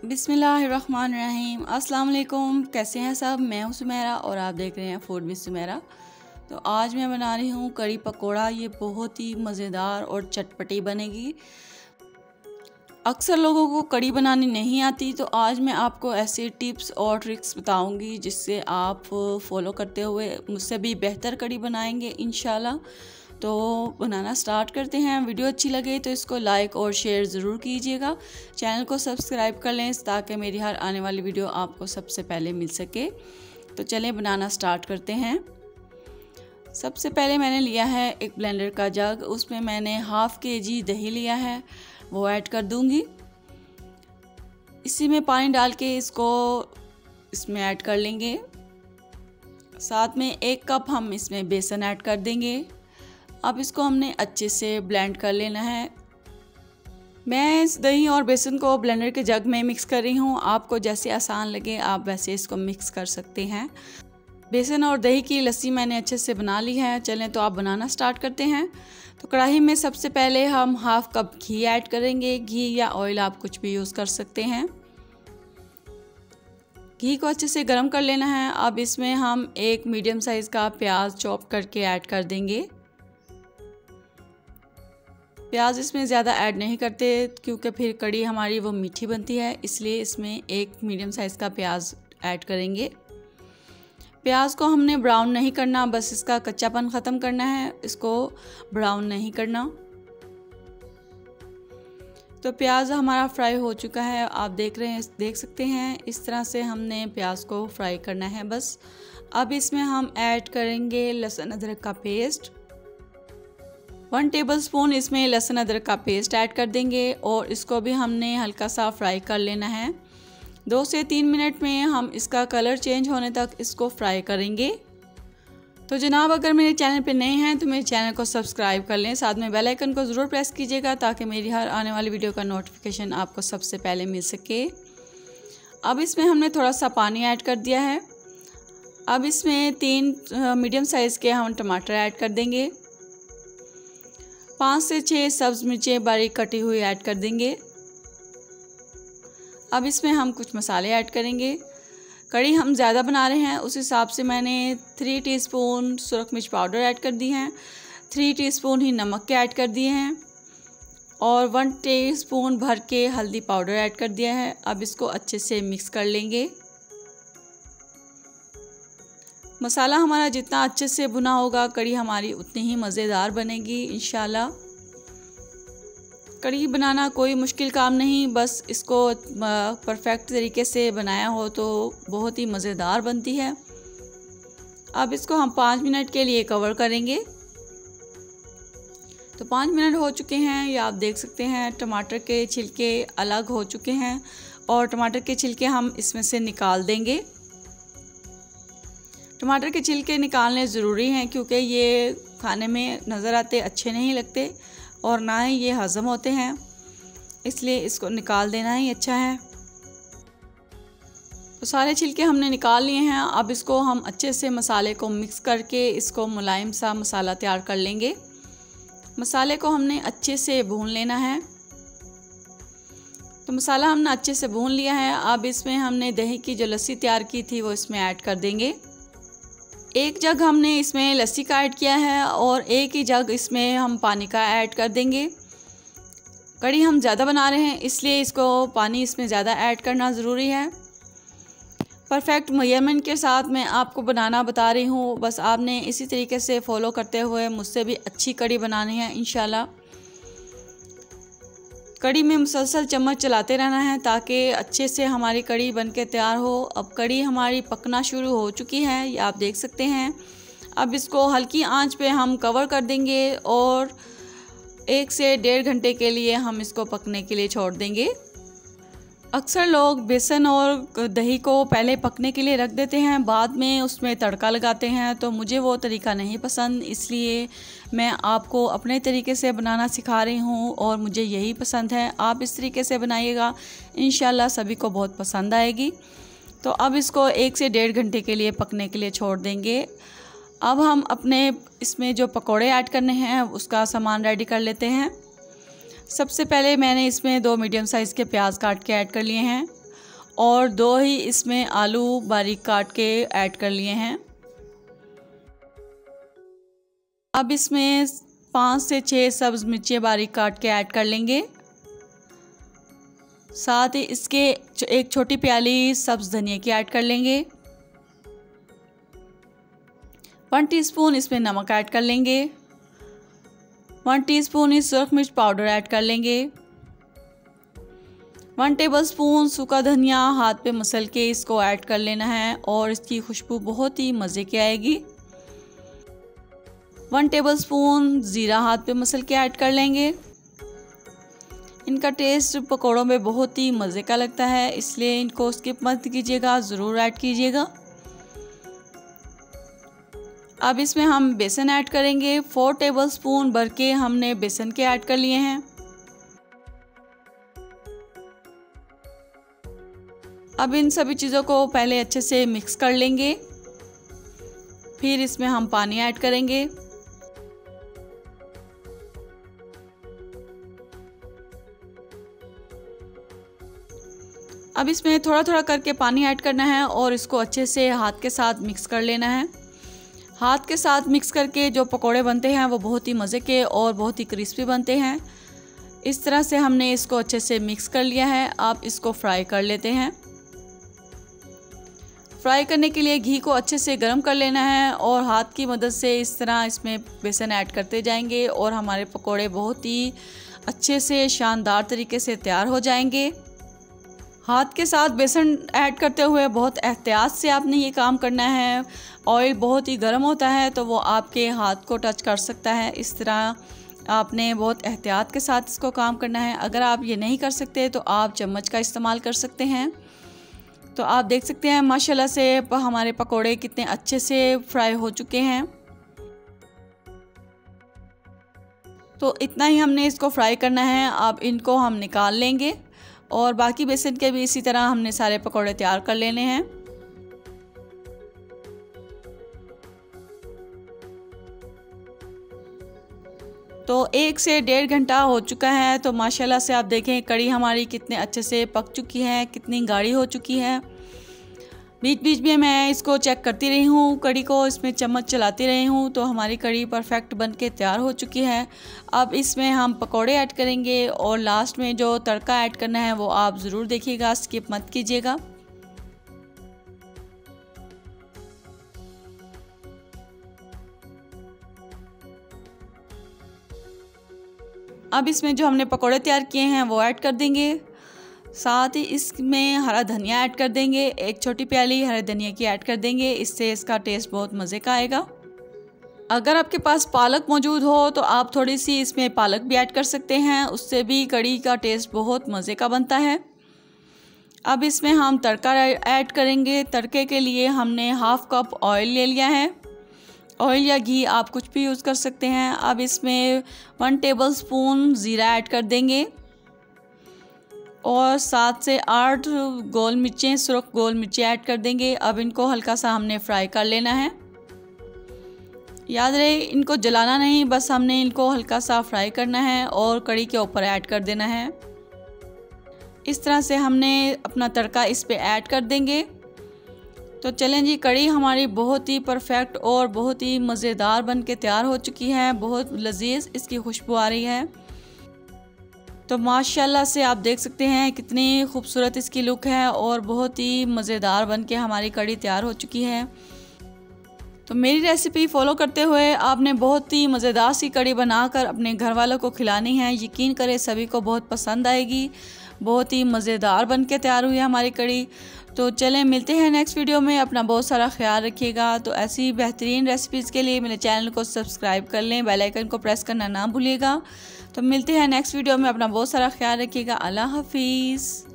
बिस्मिल्लाहिर्रहमानिर्रहीम। अस्सलाम वालेकुम। कैसे हैं सब? मैं हूं सुमेरा और आप देख रहे हैं फूड विद सुमेरा। तो आज मैं बना रही हूं कड़ी पकोड़ा। ये बहुत ही मज़ेदार और चटपटी बनेगी। अक्सर लोगों को कड़ी बनानी नहीं आती, तो आज मैं आपको ऐसे टिप्स और ट्रिक्स बताऊंगी जिससे आप फॉलो करते हुए मुझसे भी बेहतर कड़ी बनाएंगे इंशाल्लाह। तो बनाना स्टार्ट करते हैं। वीडियो अच्छी लगे तो इसको लाइक और शेयर ज़रूर कीजिएगा। चैनल को सब्सक्राइब कर लें ताकि मेरी हर आने वाली वीडियो आपको सबसे पहले मिल सके। तो चलें बनाना स्टार्ट करते हैं। सबसे पहले मैंने लिया है एक ब्लेंडर का जग। उसमें मैंने हाफ़ kg दही लिया है, वो ऐड कर दूंगी। इसी में पानी डाल के इसको इसमें ऐड कर लेंगे। साथ में 1 कप हम इसमें बेसन ऐड कर देंगे। अब इसको हमने अच्छे से ब्लेंड कर लेना है। मैं इस दही और बेसन को ब्लेंडर के जग में मिक्स कर रही हूँ। आपको जैसे आसान लगे आप वैसे इसको मिक्स कर सकते हैं। बेसन और दही की लस्सी मैंने अच्छे से बना ली है। चलें तो आप बनाना स्टार्ट करते हैं। तो कढ़ाई में सबसे पहले हम हाफ़ कप घी ऐड करेंगे। घी या ऑयल आप कुछ भी यूज़ कर सकते हैं। घी को अच्छे से गर्म कर लेना है। अब इसमें हम एक मीडियम साइज़ का प्याज चॉप करके ऐड कर देंगे। प्याज इसमें ज़्यादा ऐड नहीं करते क्योंकि फिर कड़ी हमारी वो मीठी बनती है, इसलिए इसमें एक मीडियम साइज़ का प्याज ऐड करेंगे। प्याज को हमने ब्राउन नहीं करना, बस इसका कच्चापन ख़त्म करना है, इसको ब्राउन नहीं करना। तो प्याज हमारा फ्राई हो चुका है, आप देख सकते हैं। इस तरह से हमने प्याज को फ्राई करना है बस। अब इसमें हम ऐड करेंगे लहसुन अदरक का पेस्ट। 1 टेबलस्पून इसमें लहसुन अदरक का पेस्ट ऐड कर देंगे और इसको भी हमने हल्का सा फ्राई कर लेना है। 2 से 3 मिनट में हम इसका कलर चेंज होने तक इसको फ्राई करेंगे। तो जनाब, अगर मेरे चैनल पे नए हैं तो मेरे चैनल को सब्सक्राइब कर लें। साथ में बेल आइकन को ज़रूर प्रेस कीजिएगा ताकि मेरी हर आने वाली वीडियो का नोटिफिकेशन आपको सबसे पहले मिल सके। अब इसमें हमने थोड़ा सा पानी ऐड कर दिया है। अब इसमें 3 मीडियम साइज़ के हम टमाटर ऐड कर देंगे। 5 से 6 सब्ज़ मिर्चें बारीक कटी हुई ऐड कर देंगे। अब इसमें हम कुछ मसाले ऐड करेंगे। कड़ी हम ज़्यादा बना रहे हैं, उस हिसाब से मैंने 3 टीस्पून सुरख मिर्च पाउडर ऐड कर दी हैं, 3 टीस्पून ही नमक के ऐड कर दिए हैं और 1 टीस्पून भर के हल्दी पाउडर ऐड कर दिया है। अब इसको अच्छे से मिक्स कर लेंगे। मसाला हमारा जितना अच्छे से भुना होगा कड़ी हमारी उतनी ही मज़ेदार बनेगी इंशाल्लाह। कड़ी बनाना कोई मुश्किल काम नहीं, बस इसको परफेक्ट तरीके से बनाया हो तो बहुत ही मज़ेदार बनती है। अब इसको हम 5 मिनट के लिए कवर करेंगे। तो 5 मिनट हो चुके हैं, ये आप देख सकते हैं। टमाटर के छिलके अलग हो चुके हैं और टमाटर के छिलके हम इसमें से निकाल देंगे। टमाटर के छिलके निकालने ज़रूरी हैं क्योंकि ये खाने में नज़र आते अच्छे नहीं लगते और ना ही ये हज़म होते हैं, इसलिए इसको निकाल देना ही अच्छा है। तो सारे छिलके हमने निकाल लिए हैं। अब इसको हम अच्छे से मसाले को मिक्स करके इसको मुलायम सा मसाला तैयार कर लेंगे। मसाले को हमने अच्छे से भून लेना है। तो मसाला हमने अच्छे से भून लिया है। अब इसमें हमने दही की जो लस्सी तैयार की थी वो इसमें ऐड कर देंगे। 1 जग हमने इसमें लस्सी का ऐड किया है और 1 ही जग इसमें हम पानी का ऐड कर देंगे। कड़ी हम ज़्यादा बना रहे हैं इसलिए इसको पानी इसमें ज़्यादा ऐड करना ज़रूरी है। परफेक्ट मेजरमेंट के साथ मैं आपको बनाना बता रही हूँ, बस आपने इसी तरीके से फॉलो करते हुए मुझसे भी अच्छी कड़ी बनानी है इंशाल्लाह। कड़ी में मुसलसल चम्मच चलाते रहना है ताकि अच्छे से हमारी कड़ी बनके तैयार हो। अब कड़ी हमारी पकना शुरू हो चुकी है, ये आप देख सकते हैं। अब इसको हल्की आंच पे हम कवर कर देंगे और 1 से 1.5 घंटे के लिए हम इसको पकने के लिए छोड़ देंगे। अक्सर लोग बेसन और दही को पहले पकने के लिए रख देते हैं, बाद में उसमें तड़का लगाते हैं, तो मुझे वो तरीका नहीं पसंद, इसलिए मैं आपको अपने तरीके से बनाना सिखा रही हूँ और मुझे यही पसंद है। आप इस तरीके से बनाइएगा, इंशाल्लाह सभी को बहुत पसंद आएगी। तो अब इसको 1 से 1.5 घंटे के लिए पकने के लिए छोड़ देंगे। अब हम अपने इसमें जो पकोड़े ऐड करने हैं उसका सामान रेडी कर लेते हैं। सबसे पहले मैंने इसमें 2 मीडियम साइज़ के प्याज काट के ऐड कर लिए हैं। और 2 ही इसमें आलू बारीक काट के ऐड कर लिए हैं। अब इसमें 5 से 6 सब्ज़ मिर्चें बारीक काट के ऐड कर लेंगे। साथ ही इसके एक छोटी प्याली सब्ज़ धनिया की ऐड कर लेंगे। 1 टीस्पून इसमें नमक ऐड कर लेंगे। 1 टीस्पून ही सुरख मिर्च पाउडर ऐड कर लेंगे। 1 टेबलस्पून सूखा धनिया हाथ पे मसल के इसको ऐड कर लेना है और इसकी खुशबू बहुत ही मज़े की आएगी। 1 टेबलस्पून ज़ीरा हाथ पे मसल के ऐड कर लेंगे। इनका टेस्ट पकौड़ों में बहुत ही मज़े का लगता है, इसलिए इनको स्किप मत कीजिएगा, ज़रूर ऐड कीजिएगा। अब इसमें हम बेसन ऐड करेंगे। 4 टेबलस्पून भर के हमने बेसन के ऐड कर लिए हैं। अब इन सभी चीज़ों को पहले अच्छे से मिक्स कर लेंगे। फिर इसमें हम पानी ऐड करेंगे। अब इसमें थोड़ा थोड़ा करके पानी ऐड करना है और इसको अच्छे से हाथ के साथ मिक्स कर लेना है। हाथ के साथ मिक्स करके जो पकोड़े बनते हैं वो बहुत ही मज़े के और बहुत ही क्रिस्पी बनते हैं। इस तरह से हमने इसको अच्छे से मिक्स कर लिया है। आप इसको फ्राई कर लेते हैं। फ्राई करने के लिए घी को अच्छे से गर्म कर लेना है और हाथ की मदद से इस तरह इसमें बेसन ऐड करते जाएंगे और हमारे पकोड़े बहुत ही अच्छे से शानदार तरीके से तैयार हो जाएंगे। हाथ के साथ बेसन ऐड करते हुए बहुत एहतियात से आपने ये काम करना है। ऑयल बहुत ही गर्म होता है तो वो आपके हाथ को टच कर सकता है। इस तरह आपने बहुत एहतियात के साथ इसको काम करना है। अगर आप ये नहीं कर सकते तो आप चम्मच का इस्तेमाल कर सकते हैं। तो आप देख सकते हैं माशाल्लाह से हमारे पकोड़े कितने अच्छे से फ्राई हो चुके हैं। तो इतना ही हमने इसको फ्राई करना है। अब इनको हम निकाल लेंगे और बाकी बेसन के भी इसी तरह हमने सारे पकोड़े तैयार कर लेने हैं। तो 1 से 1.5 घंटा हो चुका है। तो माशाल्लाह से आप देखें कड़ी हमारी कितने अच्छे से पक चुकी है, कितनी गाढ़ी हो चुकी है। बीच बीच में मैं इसको चेक करती रही हूँ, कड़ी को इसमें चम्मच चलाती रही हूँ। तो हमारी कड़ी परफेक्ट बन के तैयार हो चुकी है। अब इसमें हम पकोड़े ऐड करेंगे और लास्ट में जो तड़का ऐड करना है वो आप ज़रूर देखिएगा, स्किप मत कीजिएगा। अब इसमें जो हमने पकोड़े तैयार किए हैं वो ऐड कर देंगे। साथ ही इसमें हरा धनिया ऐड कर देंगे। 1 छोटी प्याली हरे धनिया की ऐड कर देंगे, इससे इसका टेस्ट बहुत मज़े का आएगा। अगर आपके पास पालक मौजूद हो तो आप थोड़ी सी इसमें पालक भी ऐड कर सकते हैं, उससे भी कड़ी का टेस्ट बहुत मज़े का बनता है। अब इसमें हम तड़का ऐड करेंगे। तड़के के लिए हमने 1/2 कप ऑयल ले लिया है। ऑयल या घी आप कुछ भी यूज़ कर सकते हैं। अब इसमें 1 टेबलस्पून ज़ीरा ऐड कर देंगे और 7 से 8 गोल मिर्चें, सुरख गोल मिर्चें ऐड कर देंगे। अब इनको हल्का सा हमने फ्राई कर लेना है। याद रहे इनको जलाना नहीं, बस हमने इनको हल्का सा फ्राई करना है और कड़ी के ऊपर ऐड कर देना है। इस तरह से हमने अपना तड़का इस पे ऐड कर देंगे। तो चलें जी, कड़ी हमारी बहुत ही परफेक्ट और बहुत ही मज़ेदार बन के तैयार हो चुकी है। बहुत लजीज इसकी खुशबू आ रही है। तो माशाल्लाह से आप देख सकते हैं कितनी खूबसूरत इसकी लुक है और बहुत ही मज़ेदार बन के हमारी कड़ी तैयार हो चुकी है। तो मेरी रेसिपी फॉलो करते हुए आपने बहुत ही मज़ेदार सी कड़ी बनाकर अपने घर वालों को खिलानी है। यकीन करें सभी को बहुत पसंद आएगी। बहुत ही मज़ेदार बन के तैयार हुई है हमारी कड़ी। तो चलें मिलते हैं नेक्स्ट वीडियो में। अपना बहुत सारा ख्याल रखिएगा। तो ऐसी बेहतरीन रेसिपीज़ के लिए मेरे चैनल को सब्सक्राइब कर लें, बेल आइकन को प्रेस करना ना भूलिएगा। तो मिलते हैं नेक्स्ट वीडियो में। अपना बहुत सारा ख्याल रखिएगा। अल्लाह हाफिज़।